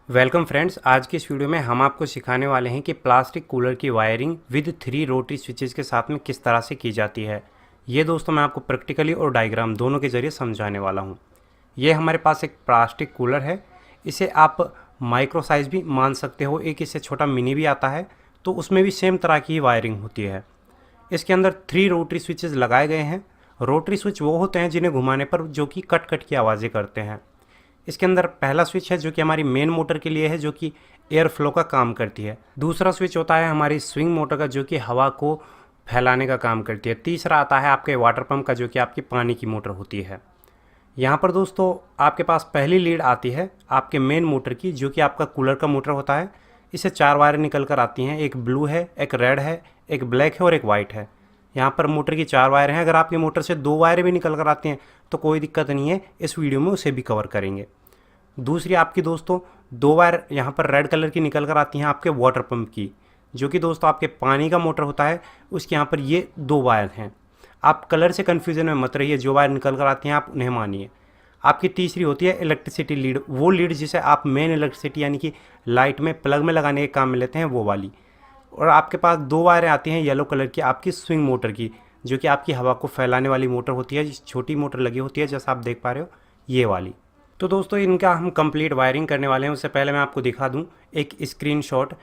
Welcome friends. आज की इस वीडियो में हम आपको सिखाने वाले हैं कि प्लास्टिक कूलर की वायरिंग विद 3 रोटरी स्विचेस के साथ में किस तरह से की जाती है। ये दोस्तों मैं आपको प्रैक्टिकली और डायग्राम दोनों के ज़रिए समझाने वाला हूँ। ये हमारे पास एक प्लास्टिक कूलर है। इसे आप माइक्रो साइज़ भी मान सकते हो। एक इससे छोटा मिनी भी आता है, तो उसमें भी सेम तरह की वायरिंग होती है। इसके अंदर 3 रोटरी स्विचेस लगाए गए हैं। रोटरी स्विच वो होते हैं जिन्हें घुमाने पर जो कि कट कट की आवाज़ें करते हैं। इसके अंदर पहला स्विच है जो कि हमारी मेन मोटर के लिए है, जो कि एयर फ्लो का काम करती है। दूसरा स्विच होता है हमारी स्विंग मोटर का, जो कि हवा को फैलाने का काम करती है। तीसरा आता है आपके वाटर पंप का, जो कि आपकी पानी की मोटर होती है। यहाँ पर दोस्तों आपके पास पहली लीड आती है आपके मेन मोटर की, जो कि आपका कूलर का मोटर होता है। इससे 4 वायर निकल कर आती हैं। एक ब्लू है, एक रेड है, एक ब्लैक है और एक वाइट है। यहाँ पर मोटर की 4 वायर हैं। अगर आपकी मोटर से 2 वायर भी निकल कर आती हैं तो कोई दिक्कत नहीं है, इस वीडियो में उसे भी कवर करेंगे। दूसरी आपकी दोस्तों 2 वायर यहाँ पर रेड कलर की निकल कर आती हैं आपके वाटर पंप की, जो कि दोस्तों आपके पानी का मोटर होता है। उसके यहाँ पर ये 2 वायर हैं। आप कलर से कन्फ्यूज़न में मत रहिए, जो वायर निकल कर आती हैं आप उन्हें मानिए। आपकी तीसरी होती है इलेक्ट्रिसिटी लीड, वो लीड जिसे आप मेन इलेक्ट्रिसिटी यानी कि लाइट में प्लग में लगाने के काम में लेते हैं, वो वाली। और आपके पास 2 वायरें आती हैं येलो कलर की आपकी स्विंग मोटर की, जो कि आपकी हवा को फैलाने वाली मोटर होती है। छोटी मोटर लगी होती है जैसा आप देख पा रहे हो, ये वाली। तो दोस्तों इनका हम कंप्लीट वायरिंग करने वाले हैं। उससे पहले मैं आपको दिखा दूं एक स्क्रीनशॉट,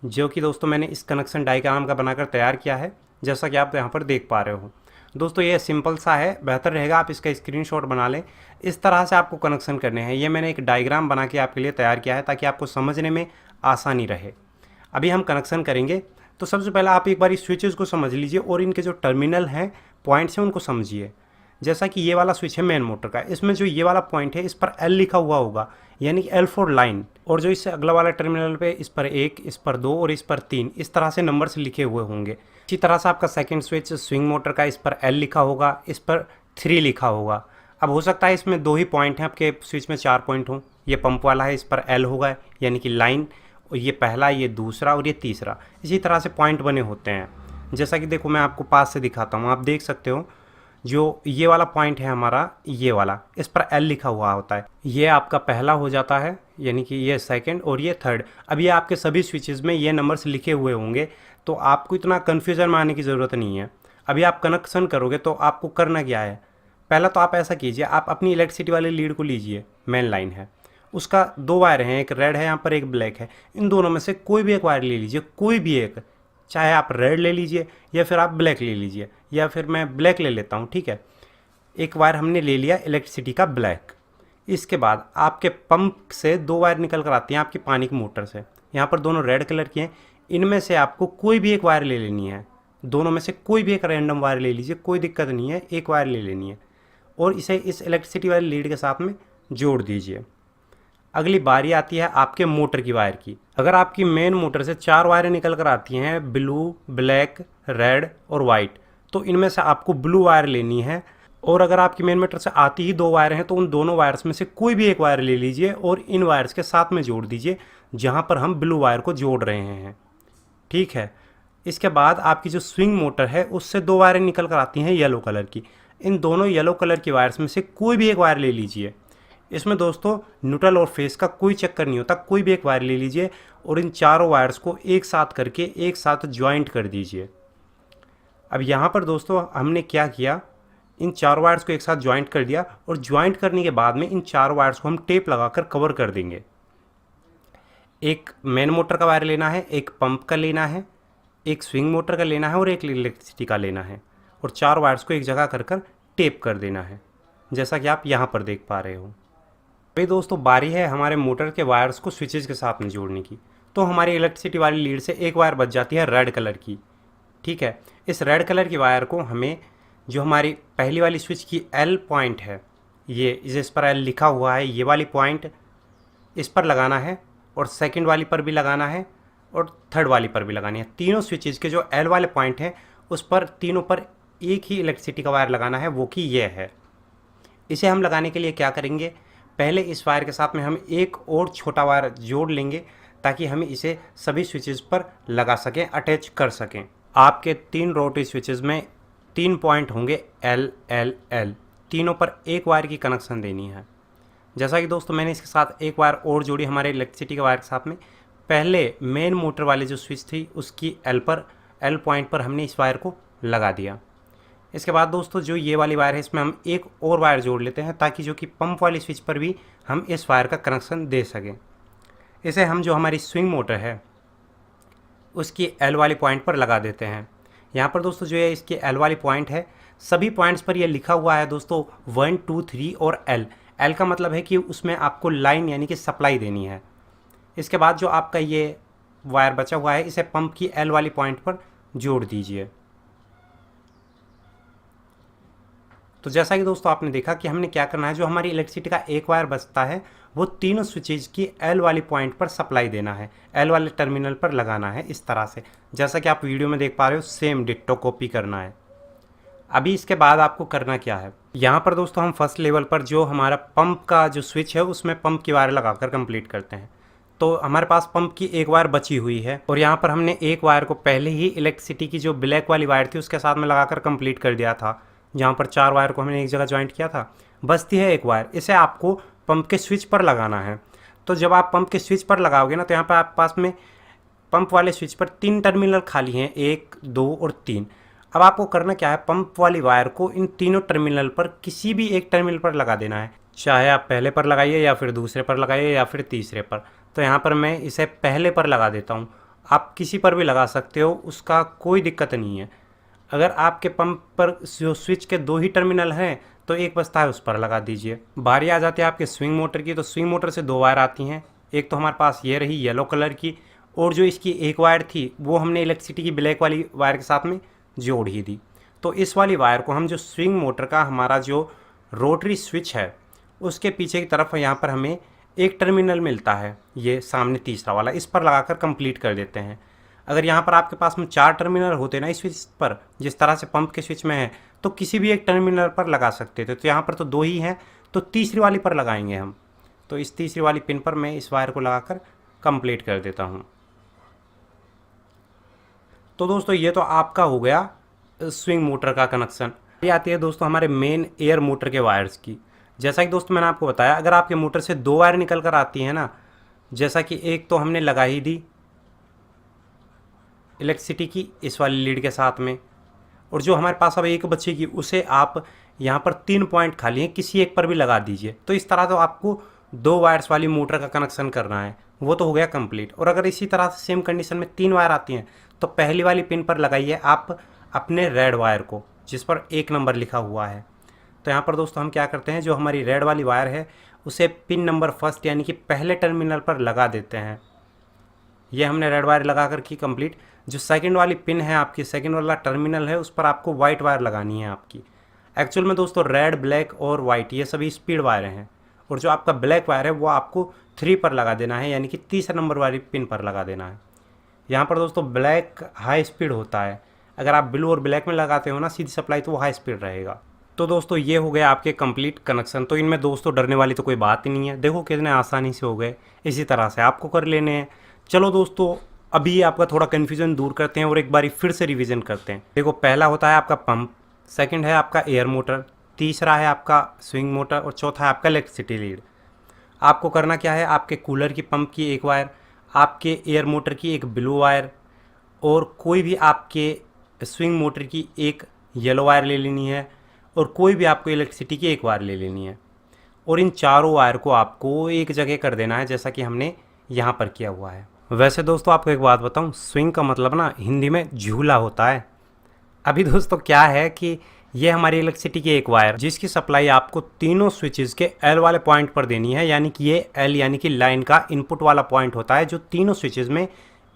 जो कि दोस्तों मैंने इस कनेक्शन डायग्राम का बनाकर तैयार किया है, जैसा कि आप यहाँ पर देख पा रहे हो। दोस्तों ये सिंपल सा है, बेहतर रहेगा आप इसका स्क्रीनशॉट बना लें। इस तरह से आपको कनेक्शन करने हैं। ये मैंने एक डायग्राम बना के आपके लिए तैयार किया है ताकि आपको समझने में आसानी रहे। अभी हम कनेक्शन करेंगे, तो सबसे पहले आप एक बार इस स्विचेस को समझ लीजिए और इनके जो टर्मिनल हैं, पॉइंट्स हैं, उनको समझिए। जैसा कि ये वाला स्विच है मेन मोटर का, इसमें जो ये वाला पॉइंट है इस पर एल लिखा हुआ होगा, यानी कि एल फॉर लाइन। और जो इससे अगला वाला टर्मिनल पे इस पर 1, इस पर 2 और इस पर 3, इस तरह से नंबर्स लिखे हुए होंगे। इसी तरह से आपका सेकंड स्विच स्विंग मोटर का, इस पर एल लिखा होगा, इस पर 3 लिखा होगा। अब हो सकता है इसमें 2 ही पॉइंट हैं, आपके स्विच में 4 पॉइंट हों। ये पंप वाला है, इस पर एल होगा यानी कि लाइन, और ये पहला, ये दूसरा और ये तीसरा। इसी तरह से पॉइंट बने होते हैं। जैसा कि देखो मैं आपको पास से दिखाता हूँ, आप देख सकते हो जो ये वाला पॉइंट है हमारा, ये वाला, इस पर एल लिखा हुआ होता है। ये आपका पहला हो जाता है, यानी कि ये सेकंड और ये थर्ड। अब ये आपके सभी स्विचेस में ये नंबर्स लिखे हुए होंगे, तो आपको इतना कन्फ्यूज़न में आने की ज़रूरत नहीं है। अभी आप कनेक्शन करोगे तो आपको करना क्या है, पहला तो आप ऐसा कीजिए, आप अपनी इलेक्ट्रिसिटी वाली लीड को लीजिए, मेन लाइन है, उसका 2 वायर हैं, एक रेड है यहाँ पर, एक ब्लैक है। इन दोनों में से कोई भी एक वायर ले लीजिए, कोई भी एक, चाहे आप रेड ले लीजिए या फिर आप ब्लैक ले लीजिए, या फिर मैं ब्लैक ले लेता हूँ, ठीक है। एक वायर हमने ले लिया इलेक्ट्रिसिटी का ब्लैक। इसके बाद आपके पंप से 2 वायर निकल कर आती हैं आपकी पानी की मोटर से, यहाँ पर दोनों रेड कलर की हैं। इनमें से आपको कोई भी एक वायर ले लेनी है, दोनों में से कोई भी एक रैंडम वायर ले लीजिए, कोई दिक्कत नहीं है, एक वायर ले लेनी है और इसे इस इलेक्ट्रिसिटी वाली लीड के साथ में जोड़ दीजिए। अगली बारी आती है आपके मोटर की वायर की। अगर आपकी मेन मोटर से 4 वायरें निकल कर आती हैं, ब्लू, ब्लैक, रेड और वाइट, तो इनमें से आपको ब्लू वायर लेनी है। और अगर आपकी मेन मोटर से आती ही 2 वायर हैं, तो उन दोनों वायर्स में से कोई भी एक वायर ले लीजिए और इन वायर्स के साथ में जोड़ दीजिए जहाँ पर हम ब्लू वायर को जोड़ रहे हैं, ठीक है। इसके बाद आपकी जो स्विंग मोटर है उससे 2 वायरें निकल कर आती हैं येलो कलर की। इन दोनों येलो कलर की वायर्स में से कोई भी एक वायर ले लीजिए। इसमें दोस्तों न्यूट्रल और फेस का कोई चक्कर नहीं होता, कोई भी एक वायर ले लीजिए और इन चारों वायर्स को एक साथ करके एक साथ ज्वाइंट कर दीजिए। अब यहाँ पर दोस्तों हमने क्या किया, इन 4 वायर्स को एक साथ ज्वाइंट कर दिया और ज्वाइंट करने के बाद में इन 4 वायर्स को हम टेप लगाकर कवर कर देंगे। एक मेन मोटर का वायर लेना है, एक पंप का लेना है, एक स्विंग मोटर का लेना है और एक इलेक्ट्रिसिटी का लेना है, और 4 वायर्स को एक जगह कर कर टेप कर देना है, जैसा कि आप यहाँ पर देख पा रहे हो। भाई दोस्तों बारी है हमारे मोटर के वायर्स को स्विचेस के साथ में जोड़ने की। तो हमारी इलेक्ट्रिसिटी वाली लीड से एक वायर बच जाती है रेड कलर की, ठीक है। इस रेड कलर की वायर को हमें, जो हमारी पहली वाली स्विच की एल पॉइंट है, ये इस पर एल लिखा हुआ है, ये वाली पॉइंट इस पर लगाना है और सेकंड वाली पर भी लगाना है और थर्ड वाली पर भी लगानी है। तीनों स्विचेस के जो एल वाले पॉइंट हैं उस पर तीनों पर एक ही इलेक्ट्रिसिटी का वायर लगाना है, वो कि ये है। इसे हम लगाने के लिए क्या करेंगे, पहले इस वायर के साथ में हम एक और छोटा वायर जोड़ लेंगे ताकि हम इसे सभी स्विचेस पर लगा सकें, अटैच कर सकें। आपके 3 रोटरी स्विचेस में 3 पॉइंट होंगे एल एल एल, तीनों पर एक वायर की कनेक्शन देनी है। जैसा कि दोस्तों मैंने इसके साथ एक वायर और जोड़ी हमारे इलेक्ट्रिसिटी के वायर के साथ में। पहले मेन मोटर वाली जो स्विच थी उसकी एल पॉइंट पर हमने इस वायर को लगा दिया। इसके बाद दोस्तों जो ये वाली वायर है इसमें हम एक और वायर जोड़ लेते हैं ताकि जो कि पंप वाली स्विच पर भी हम इस वायर का कनेक्शन दे सकें। इसे हम जो हमारी स्विंग मोटर है उसकी एल वाली पॉइंट पर लगा देते हैं। यहाँ पर दोस्तों जो है इसकी एल वाली पॉइंट है, सभी पॉइंट्स पर यह लिखा हुआ है दोस्तों 1 2 3 और एल का मतलब है कि उसमें आपको लाइन यानी कि सप्लाई देनी है। इसके बाद जो आपका ये वायर बचा हुआ है इसे पंप की एल वाली पॉइंट पर जोड़ दीजिए। तो जैसा कि दोस्तों आपने देखा कि हमने क्या करना है, जो हमारी इलेक्ट्रिसिटी का एक वायर बचता है वो तीनों स्विचेज की एल वाली पॉइंट पर सप्लाई देना है, एल वाले टर्मिनल पर लगाना है इस तरह से, जैसा कि आप वीडियो में देख पा रहे हो। सेम डिट्टो कॉपी करना है। अभी इसके बाद आपको करना क्या है, यहाँ पर दोस्तों हम फर्स्ट लेवल पर जो हमारा पंप का जो स्विच है उसमें पंप की वायर लगाकर कंप्लीट करते हैं। तो हमारे पास पंप की एक वायर बची हुई है और यहाँ पर हमने एक वायर को पहले ही इलेक्ट्रिसिटी की जो ब्लैक वाली वायर थी उसके साथ में लगाकर कंप्लीट कर दिया था। जहाँ पर 4 वायर को हमने एक जगह ज्वाइंट किया था, बचती है एक वायर, इसे आपको पंप के स्विच पर लगाना है। तो जब आप पंप के स्विच पर लगाओगे ना तो यहाँ पर आपके पास में पंप वाले स्विच पर 3 टर्मिनल खाली हैं, 1 2 और 3। अब आपको करना क्या है, पंप वाली वायर को इन तीनों टर्मिनल पर किसी भी एक टर्मिनल पर लगा देना है। चाहे आप पहले पर लगाइए या फिर दूसरे पर लगाइए या फिर तीसरे पर। तो यहाँ पर मैं इसे पहले पर लगा देता हूँ, आप किसी पर भी लगा सकते हो, उसका कोई दिक्कत नहीं है। अगर आपके पंप पर जो स्विच के 2 ही टर्मिनल हैं तो एक बचता है उस पर लगा दीजिए। बारी आ जाती है आपके स्विंग मोटर की। तो स्विंग मोटर से 2 वायर आती हैं, एक तो हमारे पास ये रही येलो कलर की, और जो इसकी एक वायर थी वो हमने इलेक्ट्रिसिटी की ब्लैक वाली वायर के साथ में जोड़ ही दी। तो इस वाली वायर को हम जो स्विंग मोटर का हमारा जो रोटरी स्विच है उसके पीछे की तरफ यहाँ पर हमें एक टर्मिनल मिलता है, ये सामने तीसरा वाला, इस पर लगाकर कंप्लीट कर देते हैं। अगर यहाँ पर आपके पास में 4 टर्मिनल होते ना इस स्विच पर, जिस तरह से पंप के स्विच में है, तो किसी भी एक टर्मिनल पर लगा सकते थे। तो यहाँ पर तो 2 ही हैं, तो तीसरी वाली पर लगाएंगे हम। तो इस तीसरी वाली पिन पर मैं इस वायर को लगाकर कंप्लीट कर देता हूँ। तो दोस्तों ये तो आपका हो गया स्विंग मोटर का कनेक्शन। ये आती है दोस्तों हमारे मेन एयर मोटर के वायर्स की। जैसा कि दोस्तों मैंने आपको बताया, अगर आपके मोटर से 2 वायर निकल कर आती है ना, जैसा कि एक तो हमने लगा ही दी इलेक्ट्रिसिटी की इस वाली लीड के साथ में, और जो हमारे पास अब एक बचेगी उसे आप यहाँ पर 3 पॉइंट खाली हैं, किसी एक पर भी लगा दीजिए। तो इस तरह तो आपको 2 वायर्स वाली मोटर का कनेक्शन करना है, वो तो हो गया कंप्लीट। और अगर इसी तरह से सेम कंडीशन में 3 वायर आती हैं तो पहली वाली पिन पर लगाइए आप अपने रेड वायर को, जिस पर 1 नंबर लिखा हुआ है। तो यहाँ पर दोस्तों हम क्या करते हैं, जो हमारी रेड वाली वायर है उसे पिन नंबर फर्स्ट यानी कि पहले टर्मिनल पर लगा देते हैं। ये हमने रेड वायर लगा कर की कंप्लीट। जो सेकंड वाली पिन है आपकी, सेकंड वाला टर्मिनल है, उस पर आपको वाइट वायर लगानी है आपकी। एक्चुअल में दोस्तों रेड, ब्लैक और वाइट ये सभी स्पीड वायर हैं, और जो आपका ब्लैक वायर है वो आपको 3 पर लगा देना है, यानी कि तीसरा नंबर वाली पिन पर लगा देना है। यहाँ पर दोस्तों ब्लैक हाई स्पीड होता है, अगर आप ब्लू और ब्लैक में लगाते हो ना सीधी सप्लाई तो वो हाई स्पीड रहेगा। तो दोस्तों ये हो गया आपके कंप्लीट कनेक्शन। तो इनमें दोस्तों डरने वाली तो कोई बात ही नहीं है, देखो कितने आसानी से हो गए। इसी तरह से आपको कर लेने हैं। चलो दोस्तों अभी आपका थोड़ा कन्फ्यूजन दूर करते हैं और एक बारी फिर से रिवीजन करते हैं। देखो पहला होता है आपका पंप, सेकंड है आपका एयर मोटर, तीसरा है आपका स्विंग मोटर और चौथा है आपका इलेक्ट्रिसिटी लीड। आपको करना क्या है, आपके कूलर की पंप की एक वायर, आपके एयर मोटर की एक ब्लू वायर और कोई भी आपके स्विंग मोटर की एक येलो वायर ले लेनी है, और कोई भी आपको इलेक्ट्रिसिटी की एक वायर ले लेनी है, और इन चारों वायर को आपको एक जगह कर देना है जैसा कि हमने यहाँ पर किया हुआ है। वैसे दोस्तों आपको एक बात बताऊँ, स्विंग का मतलब ना हिंदी में झूला होता है। अभी दोस्तों क्या है कि ये हमारी इलेक्ट्रिसिटी की एक वायर जिसकी सप्लाई आपको तीनों स्विचेस के एल वाले पॉइंट पर देनी है, यानी कि ये एल यानी कि लाइन का इनपुट वाला पॉइंट होता है जो तीनों स्विचेस में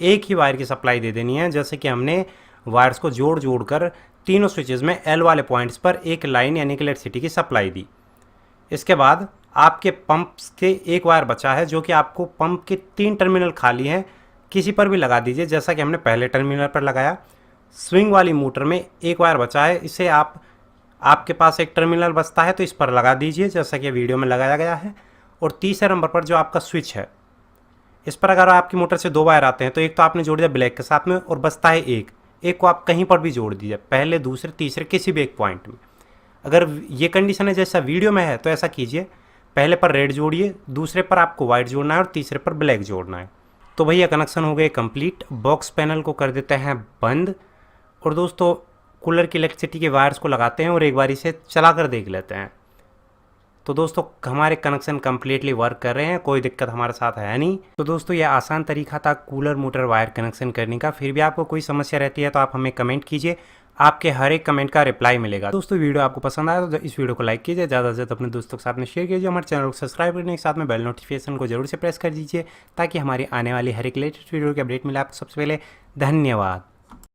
एक ही वायर की सप्लाई दे देनी है। जैसे कि हमने वायर्स को जोड़ कर तीनों स्विचेस में एल वाले पॉइंट्स पर एक लाइन यानी कि इलेक्ट्रिसिटी की सप्लाई दी। इसके बाद आपके पंप्स के एक वायर बचा है जो कि आपको पंप के 3 टर्मिनल खाली हैं, किसी पर भी लगा दीजिए जैसा कि हमने पहले टर्मिनल पर लगाया। स्विंग वाली मोटर में एक वायर बचा है, इसे आपके पास एक टर्मिनल बचता है तो इस पर लगा दीजिए जैसा कि वीडियो में लगाया गया है। और तीसरे नंबर पर जो आपका स्विच है इस पर अगर आपकी मोटर से 2 वायर आते हैं तो एक तो आपने जोड़ दिया ब्लैक के साथ में और बचता है एक को आप कहीं पर भी जोड़ दीजिए, पहले दूसरे तीसरे किसी भी एक पॉइंट में। अगर ये कंडीशन है जैसा वीडियो में है तो ऐसा कीजिए, पहले पर रेड जोड़िए, दूसरे पर आपको वाइट जोड़ना है और तीसरे पर ब्लैक जोड़ना है। तो भैया कनेक्शन हो गए कंप्लीट। बॉक्स पैनल को कर देते हैं बंद और दोस्तों कूलर की इलेक्ट्रिसिटी के वायर्स को लगाते हैं और एक बार इसे चला कर देख लेते हैं। तो दोस्तों हमारे कनेक्शन कम्प्लीटली वर्क कर रहे हैं, कोई दिक्कत हमारे साथ है नहीं। तो दोस्तों यह आसान तरीका था कूलर मोटर वायर कनेक्शन करने का। फिर भी आपको कोई समस्या रहती है तो आप हमें कमेंट कीजिए, आपके हर एक कमेंट का रिप्लाई मिलेगा। दोस्तों वीडियो आपको पसंद आया तो इस वीडियो को लाइक कीजिए, ज़्यादा से ज़्यादा अपने दोस्तों के साथ में शेयर कीजिए, हमारे चैनल को सब्सक्राइब करने के साथ में बेल नोटिफिकेशन को जरूर से प्रेस कर दीजिए ताकि हमारी आने वाली हर एक लेटेस्ट वीडियो की अपडेट मिले आपको सबसे पहले। धन्यवाद।